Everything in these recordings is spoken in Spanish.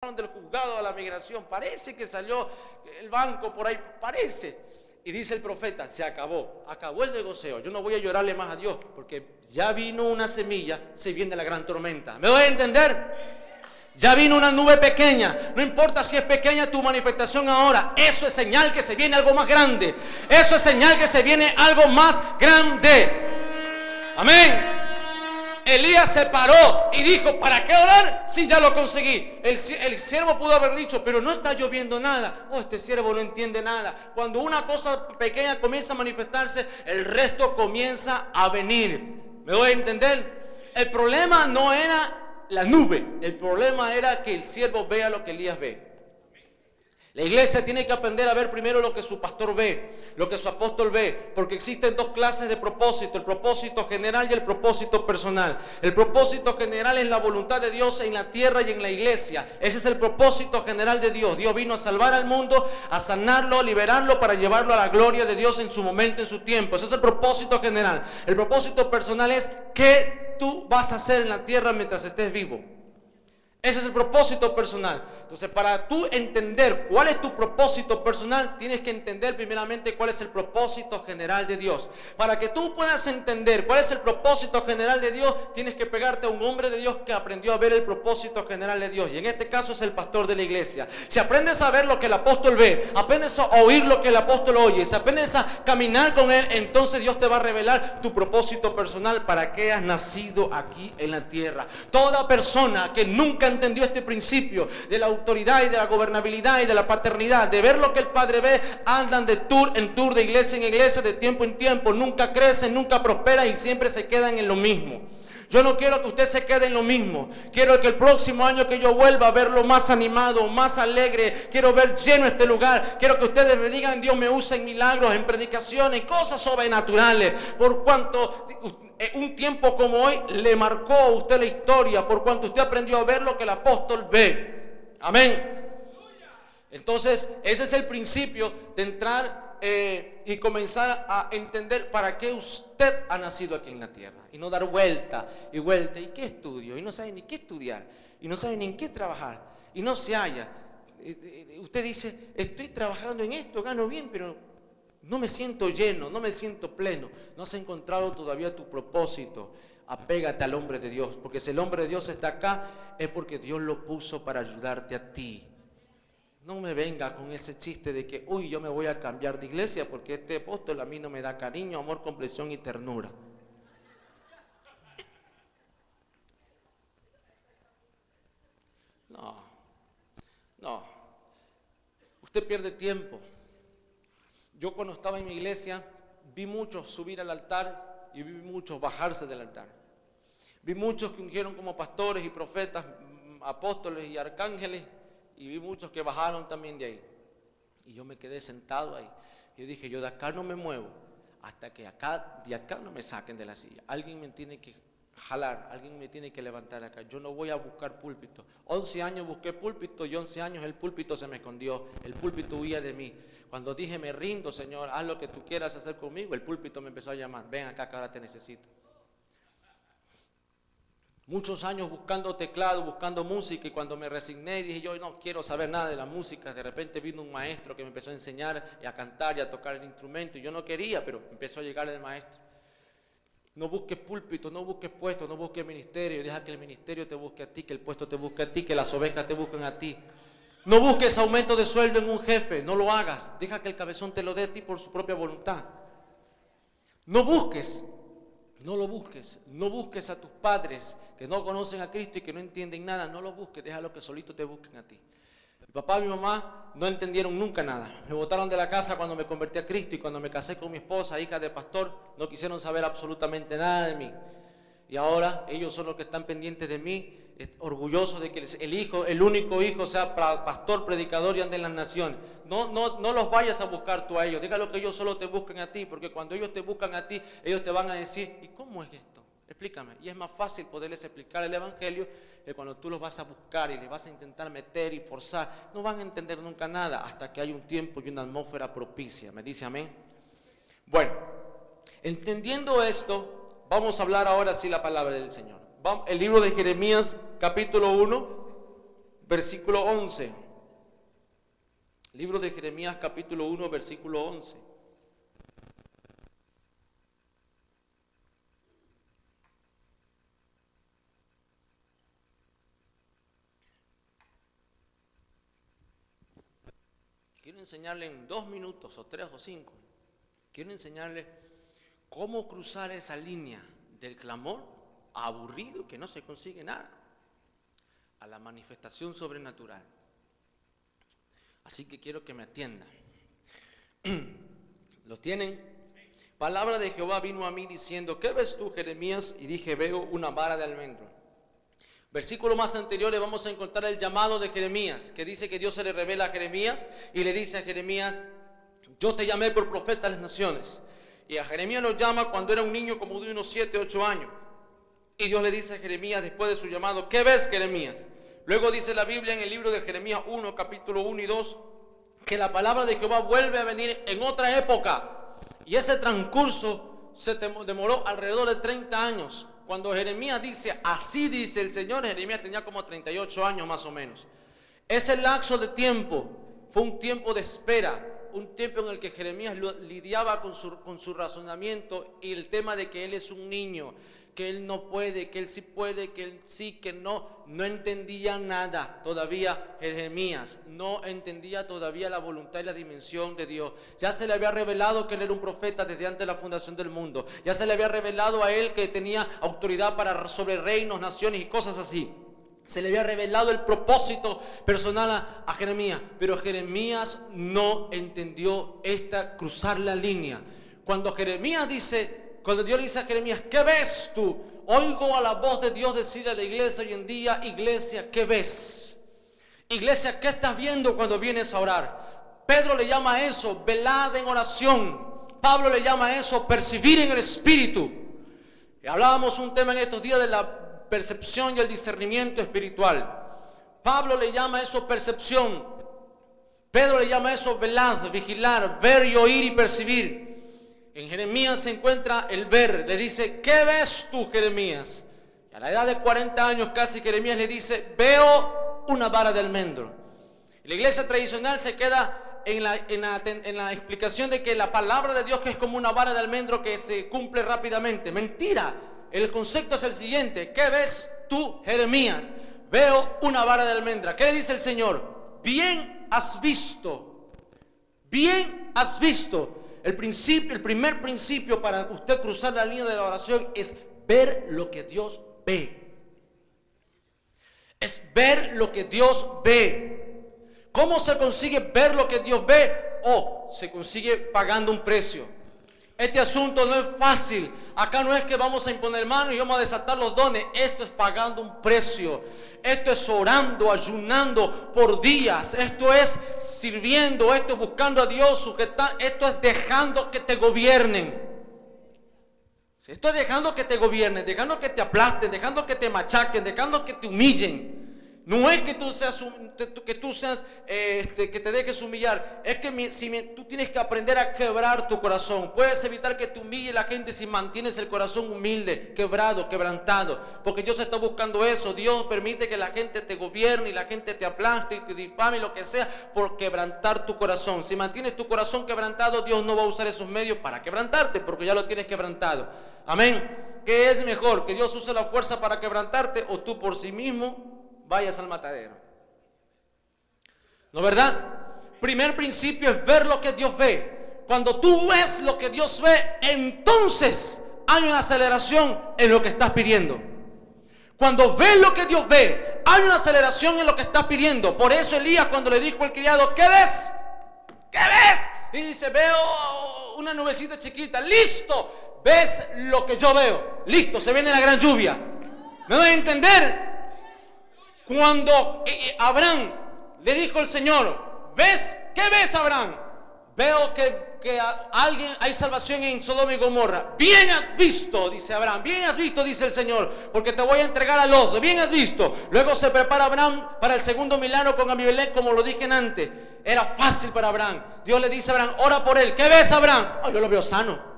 del juzgado a la migración, parece que salió el banco por ahí, parece. Y dice el profeta, se acabó el negociado, yo no voy a llorarle más a Dios, porque ya vino una semilla, se viene la gran tormenta. ¿Me doy a entender? Ya vino una nube pequeña, no importa si es pequeña tu manifestación ahora, eso es señal que se viene algo más grande, eso es señal que se viene algo más grande. Amén. Elías se paró y dijo, ¿para qué orar si ya lo conseguí? El siervo pudo haber dicho, pero no está lloviendo nada. Oh, este siervo no entiende nada. Cuando una cosa pequeña comienza a manifestarse, el resto comienza a venir. ¿Me doy a entender? El problema no era la nube, el problema era que el siervo vea lo que Elías ve. La iglesia tiene que aprender a ver primero lo que su pastor ve, lo que su apóstol ve, porque existen dos clases de propósito, el propósito general y el propósito personal. El propósito general es la voluntad de Dios en la tierra y en la iglesia. Ese es el propósito general de Dios. Dios vino a salvar al mundo, a sanarlo, a liberarlo para llevarlo a la gloria de Dios en su momento, en su tiempo. Ese es el propósito general. El propósito personal es qué tú vas a hacer en la tierra mientras estés vivo. Ese es el propósito personal. Entonces, para tú entender cuál es tu propósito personal, tienes que entender primeramente cuál es el propósito general de Dios. Para que tú puedas entender cuál es el propósito general de Dios, tienes que pegarte a un hombre de Dios que aprendió a ver el propósito general de Dios. Y en este caso es el pastor de la iglesia. Si aprendes a ver lo que el apóstol ve, aprendes a oír lo que el apóstol oye, si aprendes a caminar con él, entonces Dios te va a revelar tu propósito personal para que has nacido aquí en la tierra. Toda persona que nunca entendió este principio de la autoridad y de la gobernabilidad y de la paternidad, de ver lo que el Padre ve, andan de tour en tour, de iglesia en iglesia, de tiempo en tiempo, nunca crecen, nunca prosperan y siempre se quedan en lo mismo. Yo no quiero que usted se quede en lo mismo. Quiero que el próximo año que yo vuelva a verlo más animado, más alegre. Quiero ver lleno este lugar. Quiero que ustedes me digan, Dios me usa en milagros, en predicaciones, en cosas sobrenaturales. Por cuanto un tiempo como hoy le marcó a usted la historia, por cuanto usted aprendió a ver lo que el apóstol ve. Amén. Entonces, ese es el principio de entrar y comenzar a entender para qué usted ha nacido aquí en la tierra. Y no dar vuelta y vuelta. ¿Y qué estudio? Y no sabe ni qué estudiar. Y no sabe ni en qué trabajar. Y no se halla. Usted dice, estoy trabajando en esto, gano bien, pero no me siento lleno, no me siento pleno. No has encontrado todavía tu propósito. Apégate al hombre de Dios. Porque si el hombre de Dios está acá, es porque Dios lo puso para ayudarte a ti. No me venga con ese chiste de que, uy, yo me voy a cambiar de iglesia porque este apóstol a mí no me da cariño, amor, comprensión y ternura. No. Usted pierde tiempo. Yo cuando estaba en mi iglesia vi muchos subir al altar y vi muchos bajarse del altar. Vi muchos que ungieron como pastores y profetas, apóstoles y arcángeles. Y vi muchos que bajaron también de ahí. Y yo me quedé sentado ahí. Yo dije, yo de acá no me muevo hasta que de acá no me saquen de la silla. Alguien me tiene que jalar, alguien me tiene que levantar acá. Yo no voy a buscar púlpito. 11 años busqué púlpito y 11 años el púlpito se me escondió. El púlpito huía de mí. Cuando dije, me rindo, Señor, haz lo que tú quieras hacer conmigo, el púlpito me empezó a llamar. Ven acá que ahora te necesito. Muchos años buscando teclado, buscando música, y cuando me resigné dije yo no quiero saber nada de la música, de repente vino un maestro que me empezó a enseñar y a cantar y a tocar el instrumento, y yo no quería, pero empezó a llegar el maestro. No busques púlpito, no busques puesto, no busques ministerio, deja que el ministerio te busque a ti, que el puesto te busque a ti, que las ovejas te busquen a ti. No busques aumento de sueldo en un jefe, no lo hagas, deja que el cabezón te lo dé a ti por su propia voluntad. No busques. No lo busques, no busques a tus padres que no conocen a Cristo y que no entienden nada, no lo busques, déjalo que solito te busquen a ti. Mi papá y mi mamá no entendieron nunca nada, me botaron de la casa cuando me convertí a Cristo, y cuando me casé con mi esposa, hija de pastor, no quisieron saber absolutamente nada de mí. Y ahora ellos son los que están pendientes de mí, orgullosos de que el único hijo sea pastor, predicador y ande en las naciones. No los vayas a buscar tú a ellos, déjalo que ellos solo te busquen a ti, porque cuando ellos te buscan a ti, ellos te van a decir, ¿y cómo es esto? Explícame. Y es más fácil poderles explicar el evangelio que cuando tú los vas a buscar y les vas a intentar meter y forzar. No van a entender nunca nada hasta que hay un tiempo y una atmósfera propicia. ¿Me dice amén? Bueno, entendiendo esto, vamos a hablar ahora sí la palabra del Señor. El libro de Jeremías, capítulo 1, versículo 11. Libro de Jeremías, capítulo 1, versículo 11. Quiero enseñarle en 2 minutos, o 3 o 5. Quiero enseñarle cómo cruzar esa línea del clamor aburrido, que no se consigue nada, a la manifestación sobrenatural. Así que quiero que me atiendan. ¿Lo tienen? Palabra de Jehová vino a mí diciendo: ¿qué ves tú, Jeremías? Y dije: veo una vara de almendro. Versículos más anteriores vamos a encontrar el llamado de Jeremías, que dice que Dios se le revela a Jeremías y le dice a Jeremías: yo te llamé por profeta a las naciones. Y a Jeremías lo llama cuando era un niño como de unos 7, 8 años. Y Dios le dice a Jeremías después de su llamado: ¿qué ves, Jeremías? Luego dice la Biblia en el libro de Jeremías 1, capítulo 1 y 2, que la palabra de Jehová vuelve a venir en otra época. Y ese transcurso se demoró alrededor de 30 años. Cuando Jeremías dice: así dice el Señor, Jeremías tenía como 38 años más o menos. Ese lapso de tiempo fue un tiempo de espera, un tiempo en el que Jeremías lidiaba con su razonamiento y el tema de que él es un niño, que él no puede, que él sí puede, que él sí, que no entendía nada todavía. Jeremías no entendía todavía la voluntad y la dimensión de Dios. Ya se le había revelado que él era un profeta desde antes de la fundación del mundo. Ya se le había revelado a él que tenía autoridad sobre reinos, naciones y cosas así. Se le había revelado el propósito personal a Jeremías, pero Jeremías no entendió cruzar la línea. Cuando Dios le dice a Jeremías: ¿qué ves tú? Oigo a la voz de Dios decirle a la iglesia hoy en día: iglesia, ¿qué ves? Iglesia, ¿qué estás viendo cuando vienes a orar? Pedro le llama a eso velad en oración. Pablo le llama a eso percibir en el Espíritu. Y hablábamos un tema en estos días de la percepción y el discernimiento espiritual. Pablo le llama a eso percepción. Pedro le llama a eso velad, vigilar, ver y oír y percibir. En Jeremías se encuentra el ver. Le dice: ¿qué ves tú, Jeremías? Y a la edad de 40 años casi, Jeremías le dice: veo una vara de almendro. Y la iglesia tradicional se queda en la explicación de que la palabra de Dios, que es como una vara de almendro que se cumple rápidamente. Mentira. El concepto es el siguiente: ¿qué ves tú, Jeremías? Veo una vara de almendra. ¿Qué le dice el Señor? Bien has visto. Bien has visto. El primer principio para usted cruzar la línea de la oración es ver lo que Dios ve. Es ver lo que Dios ve. ¿Cómo se consigue ver lo que Dios ve? Se consigue pagando un precio. Este asunto no es fácil. Acá no es que vamos a imponer mano y vamos a desatar los dones. Esto es pagando un precio. Esto es orando, ayunando por días. Esto es sirviendo. Esto es buscando a Dios. Esto es dejando que te gobiernen. Esto es dejando que te gobiernen, dejando que te aplasten, dejando que te machaquen, dejando que te humillen. No es que que te dejes humillar. Es que tú tienes que aprender a quebrar tu corazón. Puedes evitar que te humille la gente si mantienes el corazón humilde, quebrado, quebrantado. Porque Dios está buscando eso. Dios permite que la gente te gobierne y la gente te aplaste y te difame y lo que sea por quebrantar tu corazón. Si mantienes tu corazón quebrantado, Dios no va a usar esos medios para quebrantarte, porque ya lo tienes quebrantado. Amén. ¿Qué es mejor? ¿Que Dios use la fuerza para quebrantarte o tú por sí mismo vayas al matadero? ¿No, verdad? Primer principio es ver lo que Dios ve. Cuando tú ves lo que Dios ve, entonces hay una aceleración en lo que estás pidiendo. Cuando ves lo que Dios ve, hay una aceleración en lo que estás pidiendo. Por eso Elías, cuando le dijo al criado: ¿qué ves? ¿Qué ves? Y dice: veo una nubecita chiquita. Listo, ves lo que yo veo. Listo, se viene la gran lluvia. ¿Me voy a entender? Cuando Abraham le dijo al Señor: ¿ves? ¿Qué ves, Abraham? Veo que hay salvación en Sodoma y Gomorra. Bien has visto, dice Abraham. Bien has visto, dice el Señor, porque te voy a entregar a Lot. Bien has visto. Luego se prepara Abraham para el segundo milagro con Abimelech, como lo dije antes. Era fácil para Abraham. Dios le dice a Abraham: ora por él. ¿Qué ves, Abraham? Yo lo veo sano.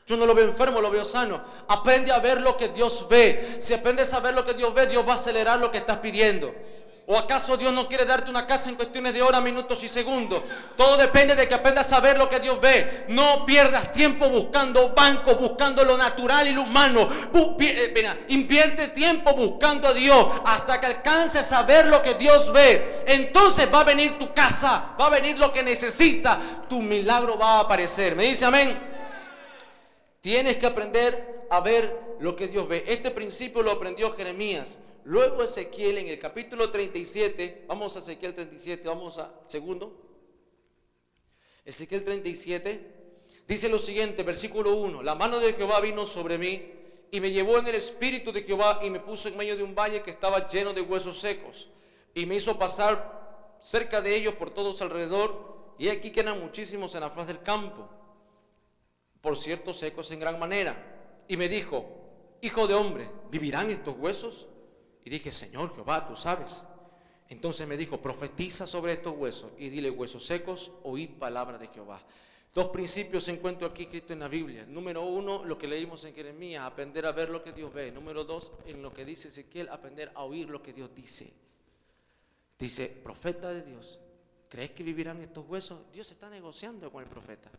Yo no lo veo enfermo, lo veo sano. Aprende a ver lo que Dios ve. Si aprendes a ver lo que Dios ve, Dios va a acelerar lo que estás pidiendo. ¿O acaso Dios no quiere darte una casa en cuestiones de horas, minutos y segundos? Todo depende de que aprendas a ver lo que Dios ve. No pierdas tiempo buscando bancos, buscando lo natural y lo humano. Invierte tiempo buscando a Dios hasta que alcances a ver lo que Dios ve. Entonces va a venir tu casa, va a venir lo que necesitas. Tu milagro va a aparecer. ¿Me dice amén? Tienes que aprender a ver lo que Dios ve. Este principio lo aprendió Jeremías. Luego Ezequiel en el capítulo 37, vamos a Ezequiel 37, vamos a segundo. Ezequiel 37 dice lo siguiente, versículo 1: la mano de Jehová vino sobre mí y me llevó en el espíritu de Jehová y me puso en medio de un valle que estaba lleno de huesos secos y me hizo pasar cerca de ellos por todos alrededor, y aquí que eran muchísimos en la faz del campo, por cierto secos en gran manera. Y me dijo: hijo de hombre, ¿vivirán estos huesos? Y dije: Señor Jehová, tú sabes. Entonces me dijo: profetiza sobre estos huesos y dile: huesos secos, oíd palabra de Jehová. Dos principios encuentro aquí escritos en la Biblia. Número uno, lo que leímos en Jeremías, aprender a ver lo que Dios ve. Número dos, en lo que dice Ezequiel, aprender a oír lo que Dios dice. Dice: profeta de Dios, ¿crees que vivirán estos huesos? Dios está negociando con el profeta.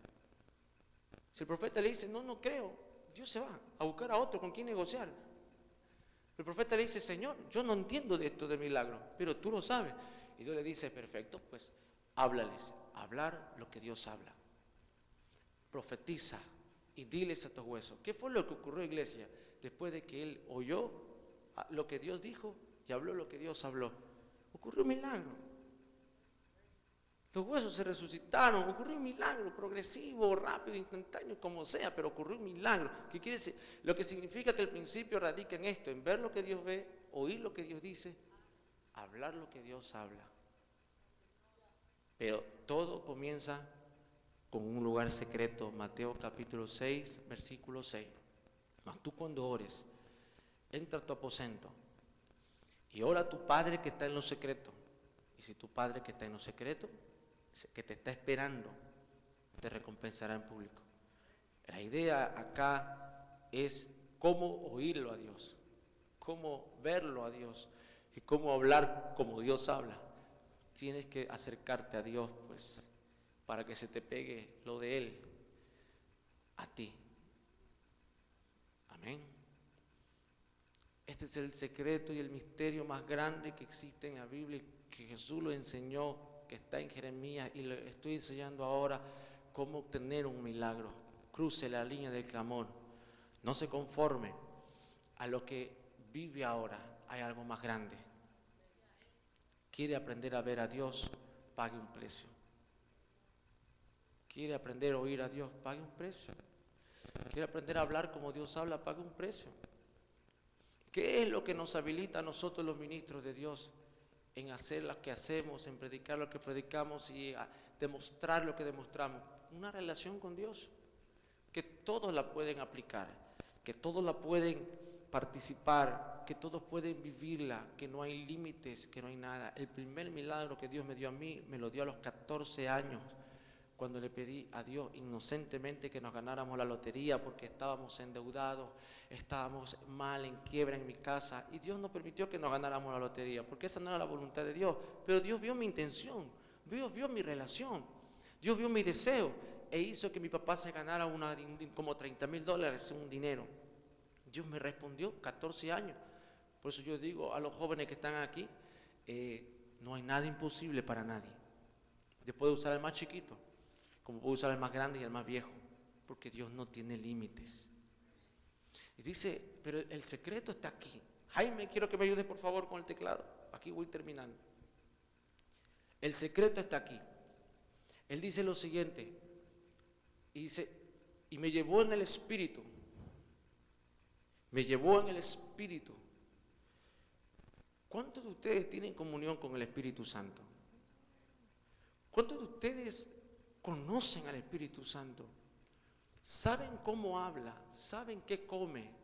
Si el profeta le dice: no creo, Dios se va a buscar a otro con quien negociar. El profeta le dice: Señor, yo no entiendo de esto de milagro, pero tú lo sabes. Y Dios le dice: perfecto, pues háblales. Hablar lo que Dios habla. Profetiza y diles a estos huesos. ¿Qué fue lo que ocurrió, iglesia? Después de que él oyó lo que Dios dijo y habló lo que Dios habló, ocurrió un milagro. Los huesos se resucitaron, ocurrió un milagro progresivo, rápido, instantáneo, como sea, pero ocurrió un milagro. ¿Qué quiere decir? Lo que significa que el principio radica en esto, en ver lo que Dios ve, oír lo que Dios dice, hablar lo que Dios habla. Pero todo comienza con un lugar secreto. Mateo capítulo 6, versículo 6. Mas tú cuando ores, entra a tu aposento y ora a tu Padre que está en lo secreto. Y si tu Padre que está en lo secreto, que te está esperando, te recompensará en público. La idea acá es cómo oírlo a Dios, cómo verlo a Dios y cómo hablar como Dios habla. Tienes que acercarte a Dios, pues, para que se te pegue lo de Él a ti. Amén. Este es el secreto y el misterio más grande que existe en la Biblia, que Jesús lo enseñó, que está en Jeremías, y le estoy enseñando ahora cómo obtener un milagro. Cruce la línea del clamor. No se conforme a lo que vive ahora. Hay algo más grande. Quiere aprender a ver a Dios, pague un precio. Quiere aprender a oír a Dios, pague un precio. Quiere aprender a hablar como Dios habla, pague un precio. ¿Qué es lo que nos habilita a nosotros los ministros de Dios en hacer lo que hacemos, en predicar lo que predicamos y a demostrar lo que demostramos? Una relación con Dios, que todos la pueden aplicar, que todos la pueden participar, que todos pueden vivirla, que no hay límites, que no hay nada. El primer milagro que Dios me dio a mí, me lo dio a los 14 años, cuando le pedí a Dios inocentemente que nos ganáramos la lotería porque estábamos endeudados, estábamos mal, en quiebra en mi casa, y Dios no permitió que nos ganáramos la lotería, porque esa no era la voluntad de Dios. Pero Dios vio mi intención, Dios vio mi relación, Dios vio mi deseo, e hizo que mi papá se ganara como $30,000, un dinero. Dios me respondió, 14 años. Por eso yo digo a los jóvenes que están aquí, no hay nada imposible para nadie. Dios puede usar al más chiquito, como puede usar al más grande y al más viejo, porque Dios no tiene límites. Y dice, pero el secreto está aquí. Jaime, quiero que me ayudes por favor con el teclado. Aquí voy terminando. El secreto está aquí. Él dice lo siguiente, y dice, y me llevó en el Espíritu. Me llevó en el Espíritu. ¿Cuántos de ustedes tienen comunión con el Espíritu Santo? ¿Cuántos de ustedes conocen al Espíritu Santo? ¿Saben cómo habla? ¿Saben qué come?